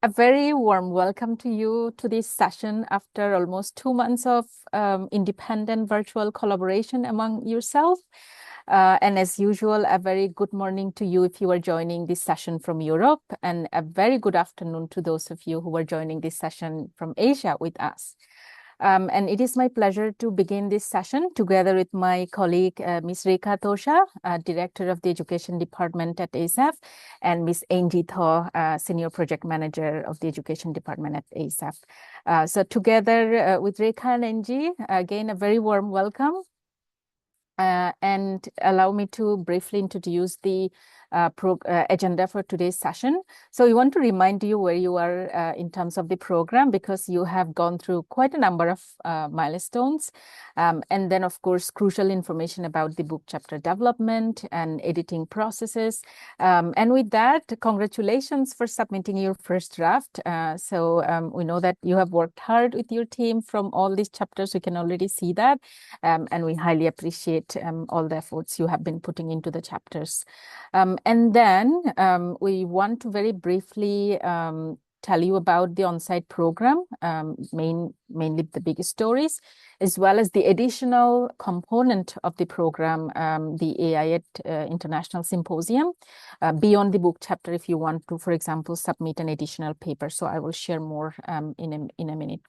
A very warm welcome to you to this session after almost 2 months of independent virtual collaboration among yourself. And as usual, a very good morning to you if you are joining this session from Europe, and a very good afternoon to those of you who are joining this session from Asia with us. And it is my pleasure to begin this session together with my colleague, Ms. Rekha Tosha, Director of the Education Department at ASEF, and Ms. Angie Tho, Senior Project Manager of the Education Department at ASEF. So together with Rekha and Angie, again, a very warm welcome. And allow me to briefly introduce the agenda for today's session. So we want to remind you where you are in terms of the program, because you have gone through quite a number of milestones. And then, of course, crucial information about the book chapter development and editing processes. And with that, congratulations for submitting your first draft. We know that you have worked hard with your team from all these chapters. We can already see that. And we highly appreciate all the efforts you have been putting into the chapters. And then we want to very briefly tell you about the on-site program, mainly the biggest stories, as well as the additional component of the program, the AI International Symposium, beyond the book chapter if you want to, for example, submit an additional paper. So I will share more in a minute.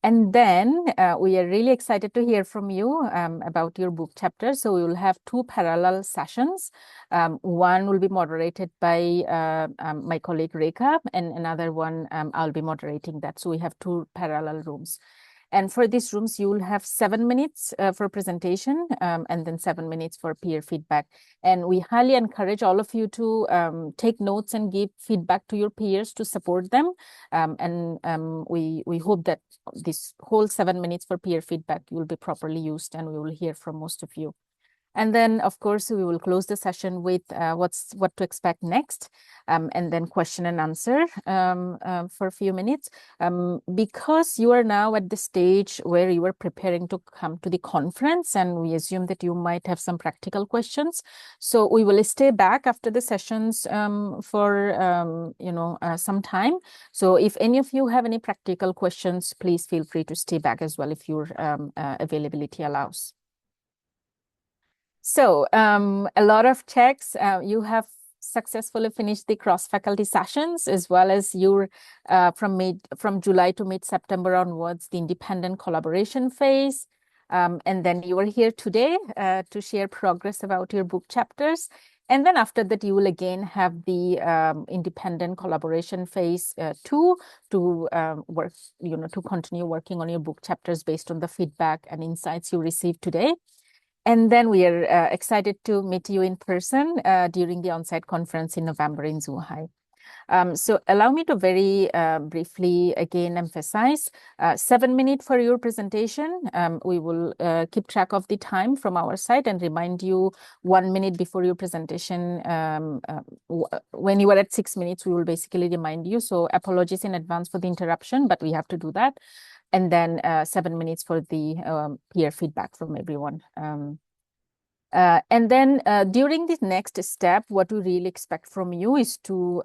And then we are really excited to hear from you about your book chapter. So we will have two parallel sessions. One will be moderated by my colleague Rekha, and another one I'll be moderating that. So we have two parallel rooms. And for these rooms, you will have 7 minutes for presentation and then 7 minutes for peer feedback. And we highly encourage all of you to take notes and give feedback to your peers to support them. We hope that this whole 7 minutes for peer feedback will be properly used, and we will hear from most of you. And then, of course, we will close the session with what to expect next, and then question and answer for a few minutes. Because you are now at the stage where you are preparing to come to the conference, and we assume that you might have some practical questions. So we will stay back after the sessions for some time. So if any of you have any practical questions, please feel free to stay back as well if your availability allows. So a lot of checks. You have successfully finished the cross-faculty sessions, as well as your from July to mid-September onwards, the independent collaboration phase. And then you are here today to share progress about your book chapters. And then after that, you will again have the independent collaboration phase 2 to work, to continue working on your book chapters based on the feedback and insights you received today. And then we are excited to meet you in person during the on-site conference in November in Zhuhai. So allow me to very briefly again emphasize 7 minutes for your presentation. We will keep track of the time from our side and remind you 1 minute before your presentation. When you are at 6 minutes, we will basically remind you. So apologies in advance for the interruption, but we have to do that. And then 7 minutes for the peer feedback from everyone. And then during this next step, what we really expect from you is to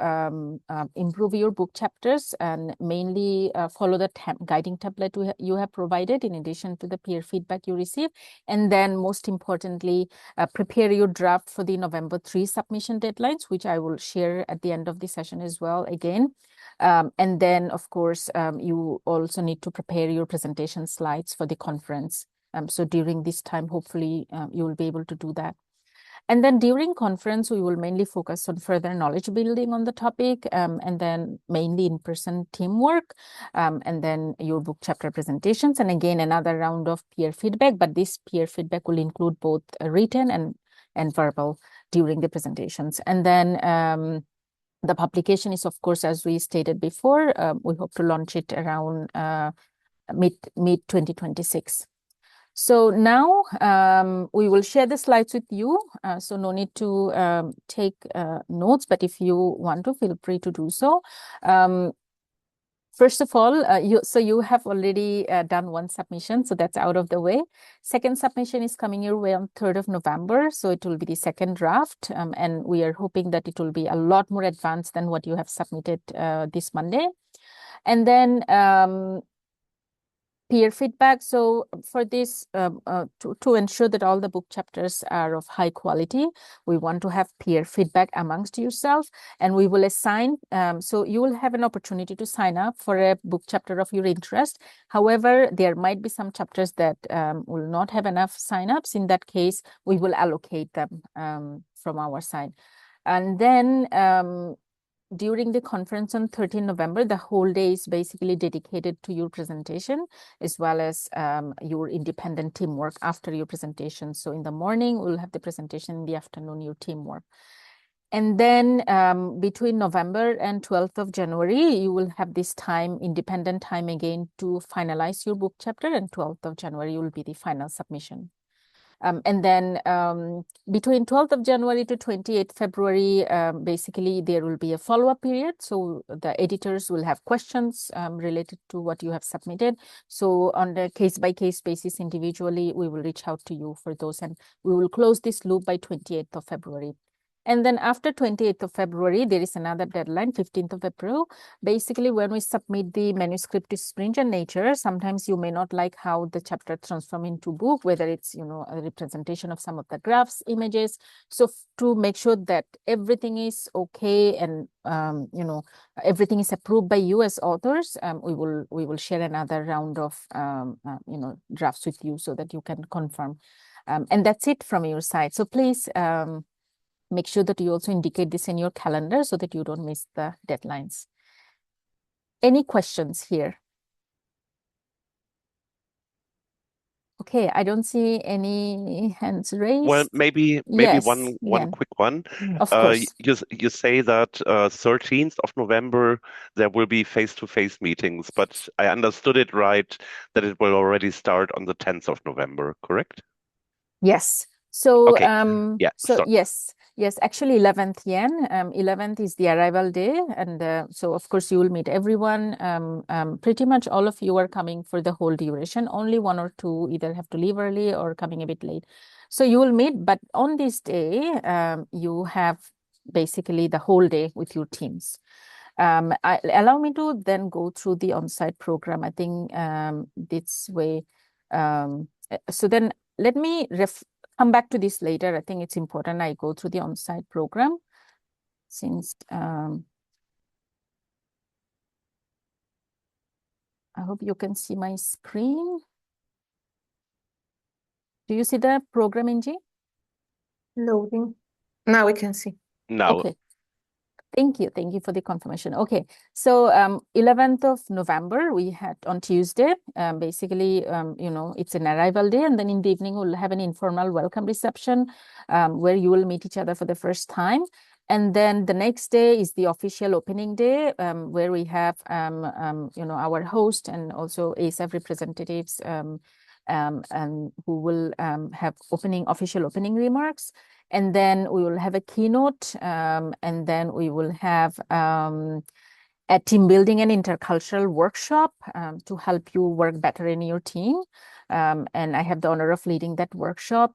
improve your book chapters and mainly follow the guiding template you have provided in addition to the peer feedback you receive. And then most importantly, prepare your draft for the November 3 submission deadlines, which I will share at the end of the session as well again. And then, of course, you also need to prepare your presentation slides for the conference. So during this time, hopefully, you will be able to do that. And then during conference, we will mainly focus on further knowledge building on the topic, and then mainly in-person teamwork, and then your book chapter presentations, and again, another round of peer feedback. But this peer feedback will include both written and verbal during the presentations. And then the publication is, of course, as we stated before, we hope to launch it around mid 2026. So now we will share the slides with you. So no need to take notes, but if you want to, feel free to do so. First of all, you have already done one submission, so that's out of the way. Second submission is coming your way on 3rd of November, so it will be the second draft, and we are hoping that it will be a lot more advanced than what you have submitted this Monday. And then peer feedback. So for this, to ensure that all the book chapters are of high quality, we want to have peer feedback amongst yourself, and we will assign, so you will have an opportunity to sign up for a book chapter of your interest. However, there might be some chapters that will not have enough signups. In that case, we will allocate them from our side. And then during the conference on 13 November, the whole day is basically dedicated to your presentation, as well as your independent teamwork after your presentation. So in the morning, we'll have the presentation, in the afternoon, your teamwork. And then between November and 12th of January, you will have this time, independent time again, to finalize your book chapter, and 12th of January will be the final submission. And then between 12th of January to 28th February, basically there will be a follow-up period. So the editors will have questions related to what you have submitted. So on the case-by-case basis, individually, we will reach out to you for those, and we will close this loop by 28th of February. And then after 28th of February, there is another deadline, 15th of April. Basically, when we submit the manuscript to Springer Nature, sometimes you may not like how the chapter transforms into book, whether it's, you know, a representation of some of the graphs, images. So to make sure that everything is okay and, you know, everything is approved by you as authors, we will share another round of, you know, drafts with you so that you can confirm. And that's it from your side. So please, make sure that you also indicate this in your calendar so that you don't miss the deadlines. Any questions here? Okay, I don't see any hands raised. Well, maybe Yes, one Yen. quick one. Of course. You say that 13th of November there will be face-to-face meetings, but I understood it right that it will already start on the 10th of November, correct? Yes. So Okay. Yeah, sorry. yes, actually 11th Yen. 11th is the arrival day, and so of course you will meet everyone. Pretty much all of you are coming for the whole duration. Only one or two either have to leave early or coming a bit late. So you will meet, but on this day, you have basically the whole day with your teams. Allow me to then go through the on-site program. I think this way. So then let me come back to this later. I think it's important I go through the on-site program since I hope you can see my screen. Do you see the program, Inji? Loading. Now we can see. Now, Okay. Thank you. Thank you for the confirmation. Okay. So 11th of November, we had on Tuesday, basically, you know, it's an arrival day. And then in the evening, we'll have an informal welcome reception where you will meet each other for the first time. And then the next day is the official opening day where we have, you know, our host and also ASEF representatives and who will have official opening remarks. And then we will have a keynote, and then we will have a team building and intercultural workshop to help you work better in your team. And I have the honor of leading that workshop.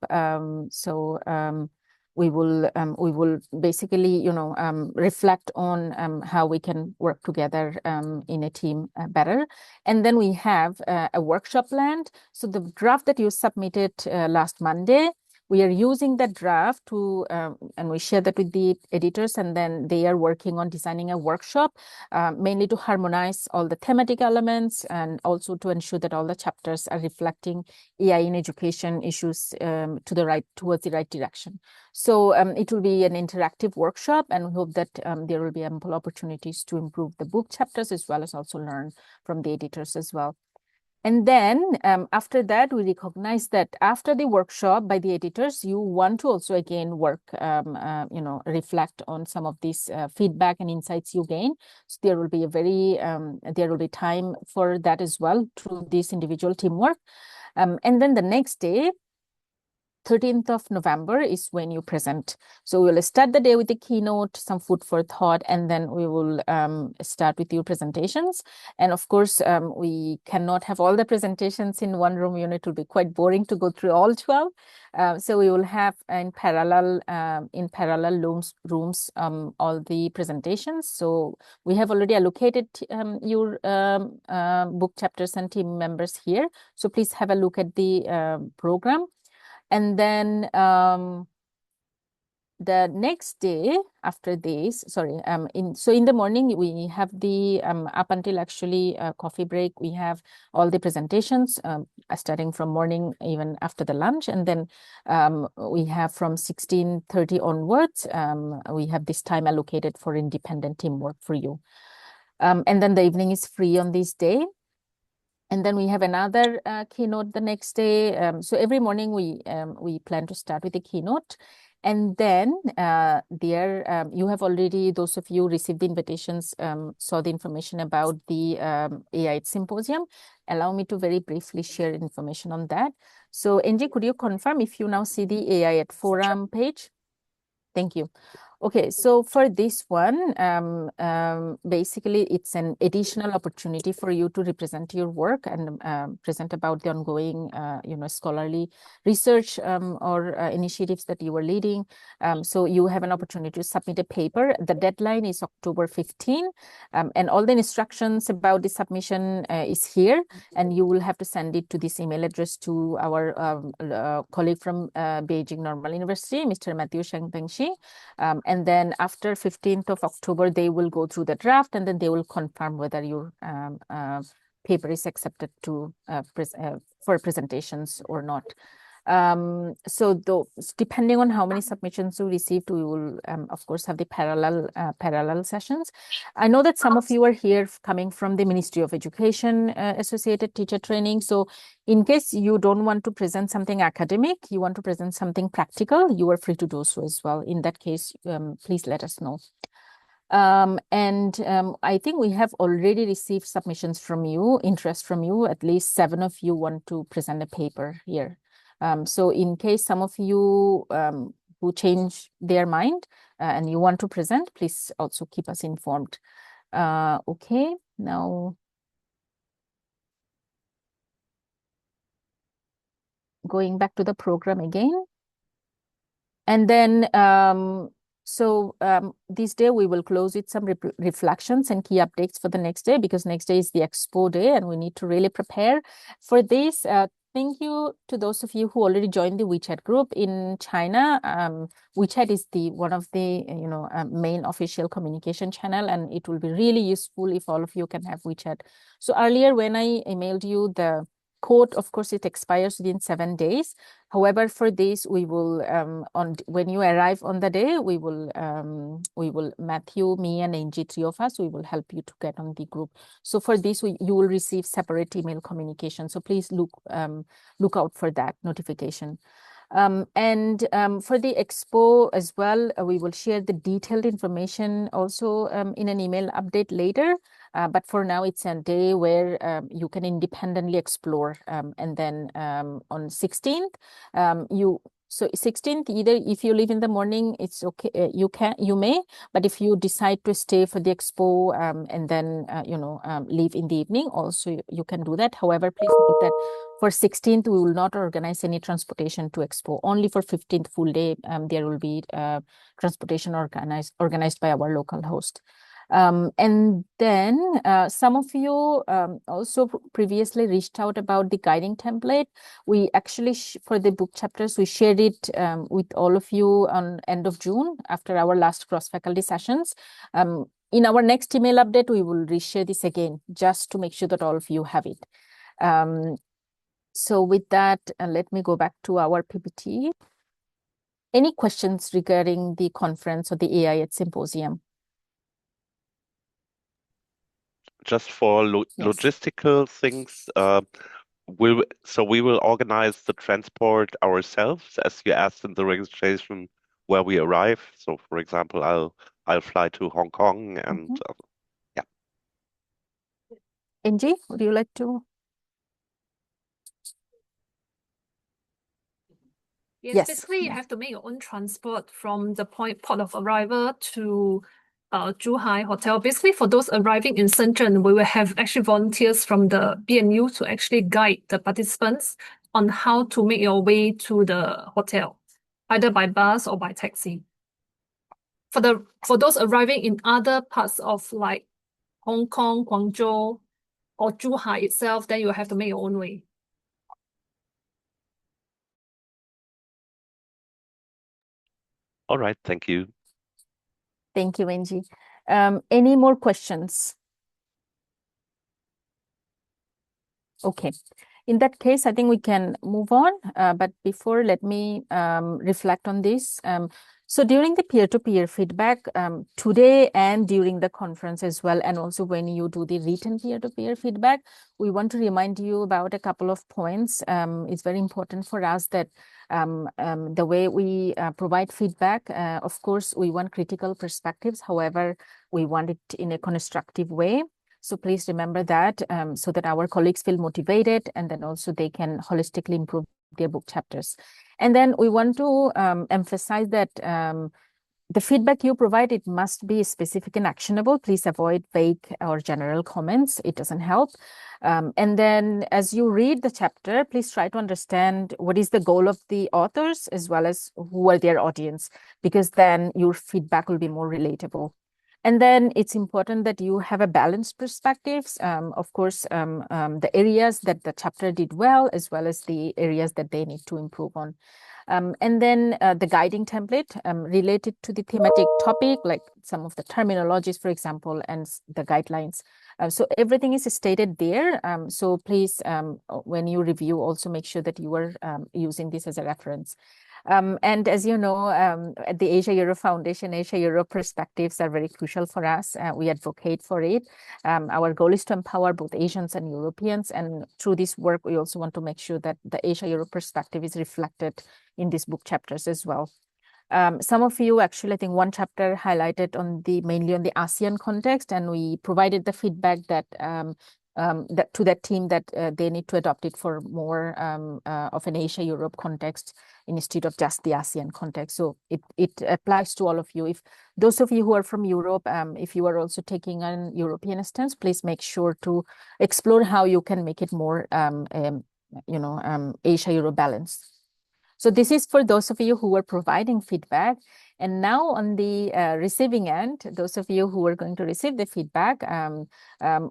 We will basically, you know, reflect on how we can work together in a team better. And then we have a workshop planned. So the draft that you submitted last Monday, we are using that draft to, and we share that with the editors, and then they are working on designing a workshop, mainly to harmonize all the thematic elements and also to ensure that all the chapters are reflecting AI in education issues towards the right direction. So it will be an interactive workshop, and we hope that there will be ample opportunities to improve the book chapters as well as also learn from the editors as well. And then after that, we recognize that after the workshop by the editors, you want to also again work, you know, reflect on some of these feedback and insights you gain. So there will be there will be time for that as well through this individual teamwork. And then the next day, 13th of November is when you present. So we'll start the day with the keynote, some food for thought, and then we will start with your presentations. And of course, we cannot have all the presentations in one room. It will be quite boring to go through all 12. So we will have in parallel rooms all the presentations. So we have already allocated your book chapters and team members here. So please have a look at the program. And then the next day after this, in the morning we have the up until actually coffee break, we have all the presentations starting from morning even after the lunch, and then we have from 16:30 onwards we have this time allocated for independent teamwork for you, and then the evening is free on this day. And then we have another keynote the next day. So every morning we plan to start with the keynote. And then you have already, those of you received the invitations, saw the information about the AI Symposium. Allow me to very briefly share information on that. So Angie, could you confirm if you now see the AI at Forum page? Thank you. Okay, so for this one, basically it's an additional opportunity for you to represent your work and present about the ongoing, scholarly research or initiatives that you are leading. So you have an opportunity to submit a paper. The deadline is October 15, and all the instructions about the submission is here, and you will have to send it to this email address to our colleague from Beijing Normal University, Mr. Matthew Shengpengxi. And then after 15th of October, they will go through the draft, and then they will confirm whether your paper is accepted to for presentations or not. So depending on how many submissions you received, we will of course have the parallel sessions. I know that some of you are here coming from the Ministry of Education associated teacher training. So in case you don't want to present something academic, you want to present something practical, you are free to do so as well. In that case, please let us know. I think we have already received submissions from you, interest from you. At least 7 of you want to present a paper here. So in case some of you who change their mind and you want to present, please also keep us informed. Okay, now going back to the program again. And then, this day we will close with some reflections and key updates for the next day, because next day is the expo day and we need to really prepare for this. Thank you to those of you who already joined the WeChat group in China. WeChat is one of the main official communication channel, and it will be really useful if all of you can have WeChat. So earlier when I emailed you the code, of course, it expires within 7 days. However, for this, we will when you arrive on the day, we will Matthew, me, and Angie, 3 of us, we will help you to get on the group. So for this, you will receive separate email communication. So please look out for that notification. For the expo as well, we will share the detailed information also in an email update later. But for now, it's a day where you can independently explore. And then on 16th, 16th, either if you leave in the morning, it's okay. You may, but if you decide to stay for the expo and then leave in the evening, also you can do that. However, please note that for 16th, we will not organize any transportation to expo. Only for 15th full day, there will be transportation organized by our local host. And then some of you also previously reached out about the guiding template. We actually, for the book chapters, we shared it with all of you on end of June after our last cross-faculty sessions. In our next email update, we will reshare this again, just to make sure that all of you have it. So with that, let me go back to our PPT. Any questions regarding the conference or the AI at Symposium? Just for logistical things, we will organize the transport ourselves, as you asked in the registration, where we arrive. So, for example, I'll fly to Hong Kong, and yeah. Angie, would you like to? Yes. Basically you have to make your own transport from the port of arrival to Zhuhai Hotel. Basically, for those arriving in Shenzhen, we will have actually volunteers from the BNU to actually guide the participants on how to make your way to the hotel, either by bus or by taxi. For those arriving in other parts of like Hong Kong, Guangzhou, or Zhuhai itself, then you have to make your own way. All right, thank you. Thank you, Angie. Any more questions? Okay. In that case, I think we can move on. But before, let me reflect on this. So during the peer-to-peer feedback, today and during the conference as well, and also when you do the written peer-to-peer feedback, we want to remind you about a couple of points. It's very important for us that the way we provide feedback, of course, we want critical perspectives. However, we want it in a constructive way. So please remember that so that our colleagues feel motivated and then also they can holistically improve their book chapters. And then we want to emphasize that the feedback you provide, it must be specific and actionable. Please avoid vague or general comments. It doesn't help. And then as you read the chapter, please try to understand what is the goal of the authors as well as who are their audience, because then your feedback will be more relatable. And then it's important that you have a balanced perspectives. Of course, the areas that the chapter did well, as well as the areas that they need to improve on. And then the guiding template related to the thematic topic, like some of the terminologies, for example, and the guidelines. So everything is stated there. So please, when you review, also make sure that you are using this as a reference. And as you know, at the Asia Europe Foundation, Asia Europe perspectives are very crucial for us. We advocate for it. Our goal is to empower both Asians and Europeans. And through this work, we also want to make sure that the Asia Europe perspective is reflected in these book chapters as well. Some of you actually, I think one chapter highlighted on mainly on the ASEAN context, and we provided the feedback that to that team that they need to adopt it for more of an Asia-Europe context instead of just the ASEAN context. So it applies to all of you. If those of you who are from Europe, if you are also taking an European stance, please make sure to explore how you can make it more, Asia-Europe balanced. So this is for those of you who are providing feedback. And now on the receiving end, those of you who are going to receive the feedback,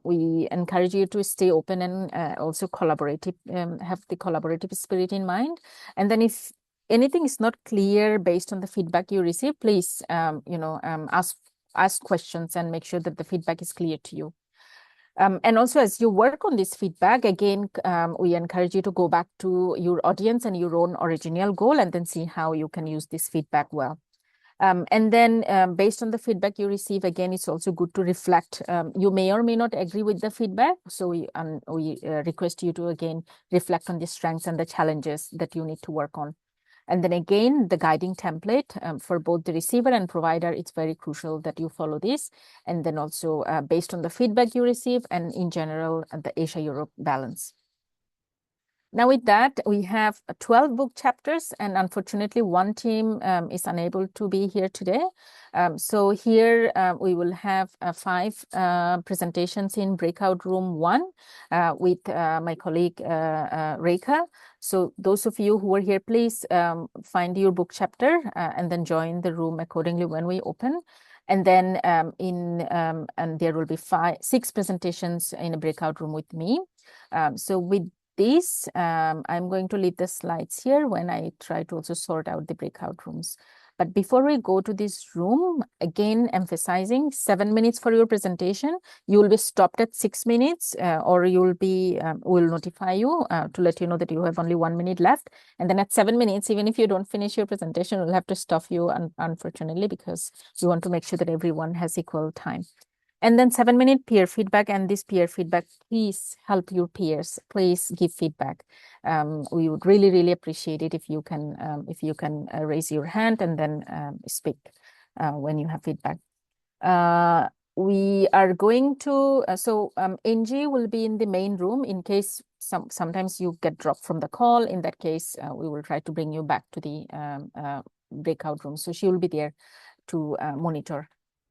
we encourage you to stay open and also collaborative, have the collaborative spirit in mind. And then if anything is not clear based on the feedback you receive, please, ask questions and make sure that the feedback is clear to you. And also, as you work on this feedback, again, we encourage you to go back to your audience and your own original goal and then see how you can use this feedback well. And then based on the feedback you receive, again, it's also good to reflect. You may or may not agree with the feedback. So we request you to, again, reflect on the strengths and the challenges that you need to work on. And then again, the guiding template for both the receiver and provider, it's very crucial that you follow this. And then also based on the feedback you receive and in general, the Asia-Europe balance. Now with that, we have 12 book chapters, and unfortunately one team is unable to be here today. So here we will have 5 presentations in breakout room 1 with my colleague Rekha. So those of you who are here, please find your book chapter and then join the room accordingly when we open. And then and there will be 6 presentations in a breakout room with me. So with this, I'm going to leave the slides here when I try to also sort out the breakout rooms. But before we go to this room, again, emphasizing 7 minutes for your presentation. You will be stopped at 6 minutes or you will be, we'll notify you to let you know that you have only 1 minute left. And then at 7 minutes, even if you don't finish your presentation, we'll have to stop you, unfortunately, because we want to make sure that everyone has equal time. And then 7-minute peer feedback, and this peer feedback, please help your peers. Please give feedback. We would really, really appreciate it if you can raise your hand and then speak when you have feedback. we are going to, Angie will be in the main room in case sometimes you get dropped from the call. In that case, we will try to bring you back to the breakout room. So she will be there to monitor